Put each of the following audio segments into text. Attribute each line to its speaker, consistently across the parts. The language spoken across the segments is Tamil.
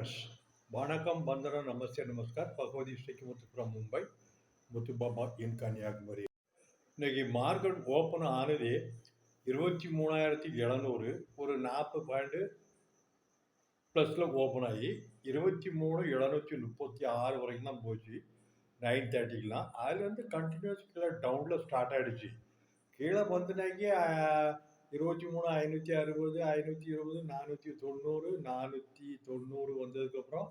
Speaker 1: friends, Banakam Bandara Namaste Namaskar, Bhagavati Shekimuthu from Mumbai, Muthu Baba in Kanyakumari. இன்னைக்கு மார்க்கெட் ஓப்பன் ஆனது 23,700 ஒரு 40 ப்ளஸில் ஓப்பன் ஆகி 23,736 வரைக்கும் தான் போச்சு. 9:30க்கெலாம் அதுலேருந்து கண்டினியூஸ் கீழே டவுனில் ஸ்டார்ட் ஆகிடுச்சு. கீழே வந்துனாக்கி 23,560, 520, 490, 490 வந்ததுக்கப்புறம்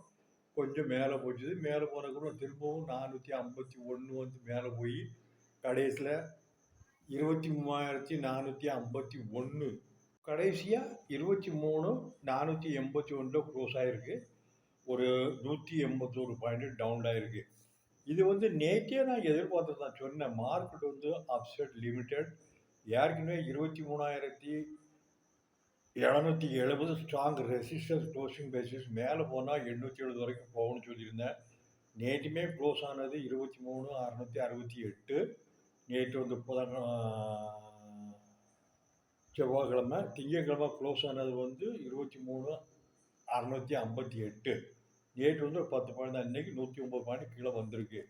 Speaker 1: கொஞ்சம் மேலே போச்சுது. மேலே போனதுக்கப்புறம் திரும்பவும் 451 வந்து மேலே போய் கடைசியில் 23,451 கடைசியாக 23,481 க்ளோஸ் ஆகிருக்கு. ஒரு 181 பாயிண்ட் டவுன் ஆகிருக்கு. இது வந்து நேற்றே நான் எதிர்பார்த்து தான் சொன்னேன். மார்க்கெட் வந்து அப்செட் லிமிட்டட் ஏற்கனவே 23,770 ஸ்ட்ராங் ரெசிஸ்டன்ஸ் க்ளோசிங் பேசிஸ் மேலே போனால் 870 வரைக்கும் போகணும்னு சொல்லியிருந்தேன். நேற்றுமே க்ளோஸ் ஆனது 23,668. நேற்று வந்து செவ்வாய்க்கிழமை. திங்கட்கிழமை க்ளோஸ் ஆனது வந்து 23,658. நேற்று வந்து ஒரு 10 பாயிண்ட் தான். இன்றைக்கி 109 பாயிண்ட் கீழே வந்திருக்கு.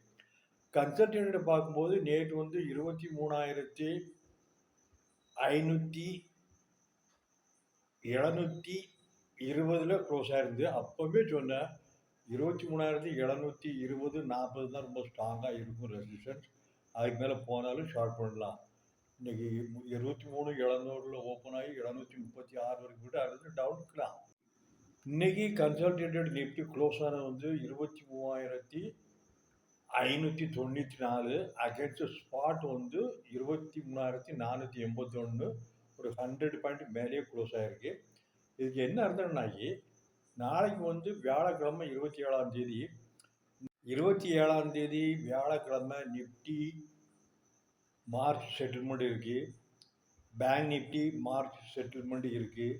Speaker 1: கன்சல்டன்ட்டை பார்க்கும்போது நேற்று வந்து 23,720 க்ளோஸ் ஆயிருந்து. அப்போவே சொன்னேன் 23,720, 40 தான் ரொம்ப ஸ்ட்ராங்காக இருக்கும் ரெசிஸ்டன்ஸ். அதுக்கு மேலே போனாலும் ஷார்ட் பண்ணலாம். இன்றைக்கி 23,700 ஓப்பன் ஆகி 736 வரைக்கும் கூட அது டவுனுக்கலாம். இன்றைக்கி கன்சல்டேட்டட் நிஃப்டி க்ளோஸ் ஆனது வந்து 23,594. அகேன்ஸ்ட் ஸ்பாட் வந்து 23,481. ஒரு 100 பாயிண்ட் மேலேயே க்ளோஸ் ஆகிருக்கு. இதுக்கு என்ன அர்த்தம்னாக்கி நாளைக்கு வந்து வியாழக்கிழமை 27ஆம் தேதி 27ஆம் தேதி வியாழக்கிழமை நிஃப்டி மார்ச் செட்டில்மெண்ட் இருக்குது. பேங்க் நிஃப்டி மார்ச் செட்டில்மெண்ட் இருக்குது.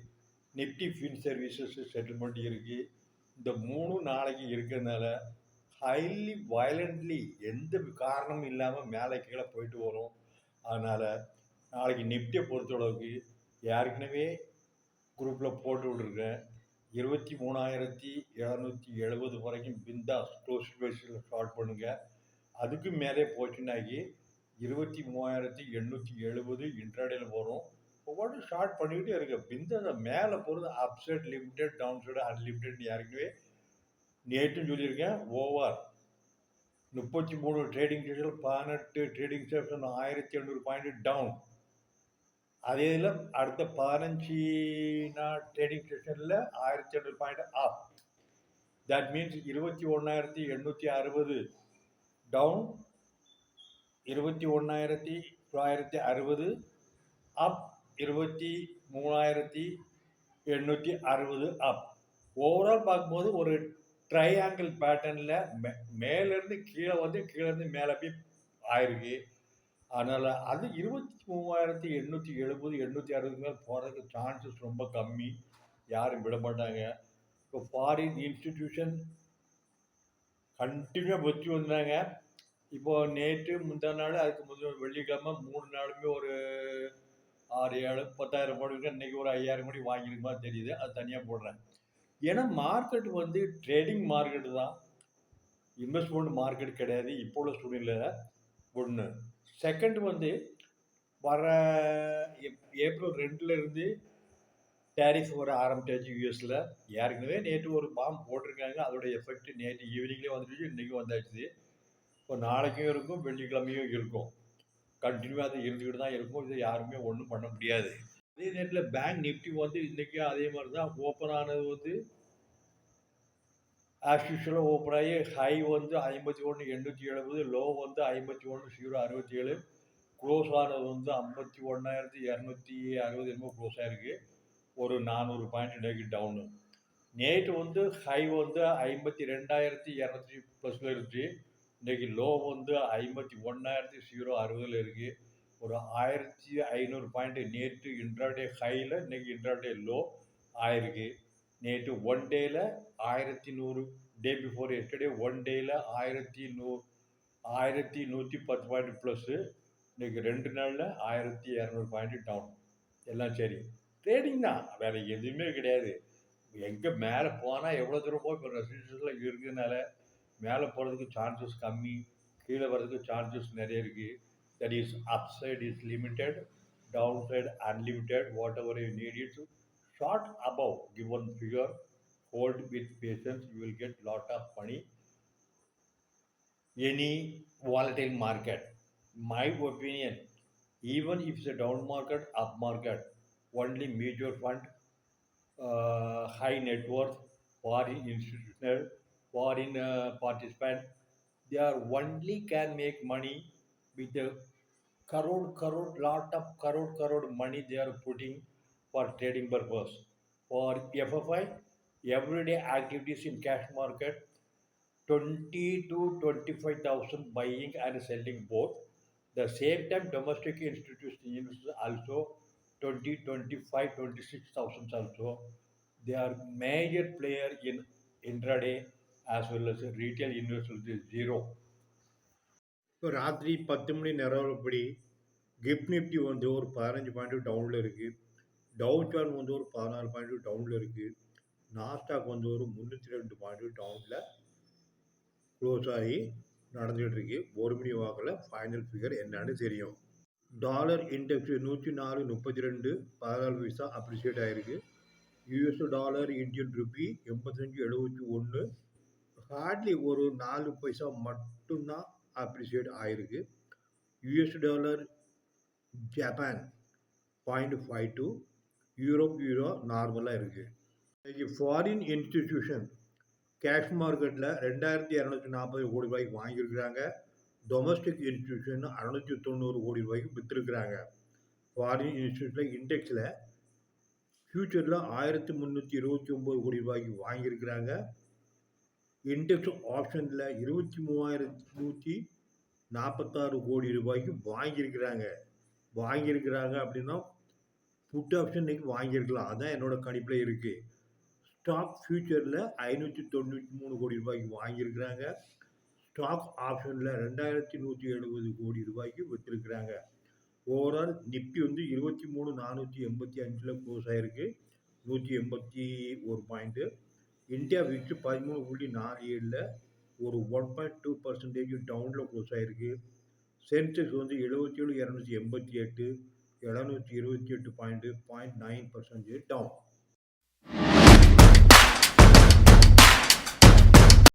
Speaker 1: நிஃப்டி ஃபின் சர்வீசஸ் செட்டில்மெண்ட் இருக்குது. இந்த 3 நாளைக்கு இருக்கிறதுனால ஹைலி வயலண்ட்லி எந்த காரணமும் இல்லாமல் மேலே கீழே போயிட்டு வரும். அதனால் நாளைக்கு நிஃப்டியை பொறுத்தளவுக்கு ஏற்கனவே குரூப்பில் போட்டு விட்ருக்கேன். 23,770 வரைக்கும் பிந்தாஸ் க்ளோஸ் பேஸில் ஸ்டார்ட் பண்ணுங்கள். அதுக்கு மேலே போச்சுன்னாக்கி 23,870 இன்ட்ராடேல வரும். ஒவ்வொரு ஸ்டார்ட் பண்ணிக்கிட்டே இருக்கு. பிந்தாஸை மேலே போகிறது upside limited, down side unlimited. ஏற்கனவே நேற்று சொல்லியிருக்கேன். Over 33 trading session 18 trading session 1,800 point down. அதே இதில் அடுத்த 15 ட்ரேடிங் செஷனில் 1,800 point up. That means 21,860 down, 21,960 up, 23,860 up. Overall பார்க்கும்போது ஒரு ட்ரையாங்கிள் பேட்டர்னில் மேலேருந்து கீழே வந்து கீழேருந்து மேலே போய் ஆயிருக்கு. அதனால் அது 23,870, 860 மேலே போகிறதுக்கு சான்சஸ் ரொம்ப கம்மி. யாரும் விட மாட்டாங்க. இப்போ ஃபாரின் இன்ஸ்டிடியூஷன் கண்டினியூவாக வச்சு வந்தாங்க. இப்போது நேற்று முந்தா நாள் அதுக்கு முதல் வெள்ளிக்கிழமை 3 நாளுமே ஒரு 6, 7, 10,000 கோடி. இன்றைக்கி ஒரு 5,000 கோடி வாங்கியிருக்க மாதிரி தெரியுது. அது தனியாக போடுறேன். ஏன்னா மார்க்கெட் வந்து ட்ரேடிங் மார்க்கெட்டு தான், இன்வெஸ்ட்மெண்ட் மார்க்கெட் கிடையாது இப்போ உள்ள சூழ்நிலையில். ஒன்று. செகண்ட் வந்து வர ஏப்ரல் 2லேருந்து டேரிஃப் வர ஆரம்பிச்சாச்சு யூஎஸில். ஏற்கனவே நேற்று ஒரு பாம் போட்டிருக்காங்க. அதோட எஃபெக்ட் நேற்று ஈவினிங்லேயே வந்துடுச்சு, இன்றைக்கி வந்தாச்சு. இப்போ நாளைக்கும் இருக்கும், வெள்ளிக்கிழமையும் இருக்கும். கண்டினியூவாக அது இருந்துக்கிட்டு தான் இருக்கும். இது யாருமே ஒன்றும் பண்ண முடியாது. அதே நேரத்தில் பேங்க் நிஃப்டி வந்து இன்றைக்கும் அதே மாதிரி தான் ஓப்பன் ஆனது வந்து ஆஸ் யூஷுவலாக ஓப்பன் ஆகி ஹை வந்து 51,870, லோ வந்து 51,067, க்ளோஸ் ஆனது வந்து 51,260 என்னமோ க்ளோஸ் ஆகிருக்கு. ஒரு 400 பாயிண்ட் இன்றைக்கு டவுனு. நேற்று வந்து ஹை வந்து 52,200 ப்ளஸில் இருந்துச்சு. இன்றைக்கி லோ வந்து 51,060 இருக்குது. ஒரு 1,500 பாயிண்ட் நேற்று இன்ட்ராடே ஹையில், இன்றைக்கி இன்ட்ராடே லோ ஆயிருக்கு. நேற்று ஒன் டேயில் 1,100, டே பிஃபோர் எஸ்டர்டே ஒன் டேயில் 1,110 பாயிண்ட் ப்ளஸ்ஸு. இன்றைக்கி 2 நாளில் 1,200 பாயிண்ட் டவுன். எல்லாம் சரி, ட்ரேடிங் தான், வேறு எதுவுமே கிடையாது. எங்கே மேலே போனால் எவ்வளோ தூரம் போய் இப்போ ரெசிஸ்டன்ஸில் இருக்கிறதுனால மேலே போகிறதுக்கு சான்சஸ் கம்மி, கீழே வர்றதுக்கு சான்சஸ் நிறைய இருக்குது. That is upside is limited, down side unlimited. Whatever you need it short above given figure, hold with patience, you will get lot of money. Any volatile market, my opinion, even if it's a down market, up market, only mutual fund, high net worth, foreign institutional, foreign participant, they are only can make money with the lot of crore money they are putting for trading purpose. For FFI, everyday activities in cash market, 20 to 25,000 buying and selling both. The same time domestic institutions also 20, 25, 26,000 also. They are major player in intraday as well as retail investors is zero.
Speaker 2: இப்போ ராத்திரி 10 மணி நிலவரப்படி கிஃப்ட் நிஃப்டி வந்து ஒரு 15 பாயிண்ட் டவுனில் இருக்குது. டவு ஜோன்ஸ் வந்து ஒரு 16 பாயிண்ட் டவுனில் இருக்குது. நாஸ்டாக் வந்து ஒரு 302 பாயிண்ட் டவுனில் க்ளோஸ் ஆகி நடந்துகிட்டு இருக்கு. ஒரு மணி வாக்கில் ஃபைனல் ஃபிகர் என்னன்னு தெரியும். டாலர் இண்டெக்ஸ் 104.32 14 பைசா அப்ரிஷியேட் ஆகிருக்கு. US dollar Indian rupee 85.71 hardly ஒரு 4 பைசா மட்டும்தான் அப்ரிஷியேட் ஆகிருக்கு. யூஎஸ் டாலர் ஜப்பான் 0.52, யூரோ நார்மலாக இருக்குது. இன்னைக்கு ஃபாரின் இன்ஸ்டிடியூஷன் கேஷ் மார்க்கெட்டில் 2240 கோடி ரூபாய்க்கு வாங்கியிருக்கிறாங்க. டொமஸ்டிக் இன்ஸ்டிடியூஷன் 690 கோடி ரூபாய்க்கு விற்றுருக்குறாங்க. ஃபாரின் இன்ஸ்டிடியூஷனில் இண்டெக்ஸில் ஃபியூச்சரில் 1329 கோடி ரூபாய்க்கு வாங்கியிருக்கிறாங்க. இண்டெக்ஸ் ஆப்ஷனில் 23,146 கோடி ரூபாய்க்கு வாங்கியிருக்கிறாங்க அப்படின்னா புட் ஆப்ஷன் இன்னைக்கு வாங்கியிருக்கலாம். அதான் என்னோட கணிப்பில் இருக்குது. ஸ்டாக் ஃபியூச்சரில் 593 கோடி ரூபாய்க்கு வாங்கியிருக்கிறாங்க. ஸ்டாக் ஆப்ஷனில் 2170 கோடி ரூபாய்க்கு விற்றுருக்குறாங்க. ஓவரால் நிஃப்டி வந்து 23,485 க்ளோஸ் ஆகிருக்கு, 181 பாயிண்ட்டு. இந்தியா விக்ஸ் 13.47 ஒரு 1.2% டவுனில் க்ளோஸ் ஆகிருக்கு. சென்செக்ஸ் வந்து 77,288 728 பாயிண்ட்டு, 0.9% டவுன்.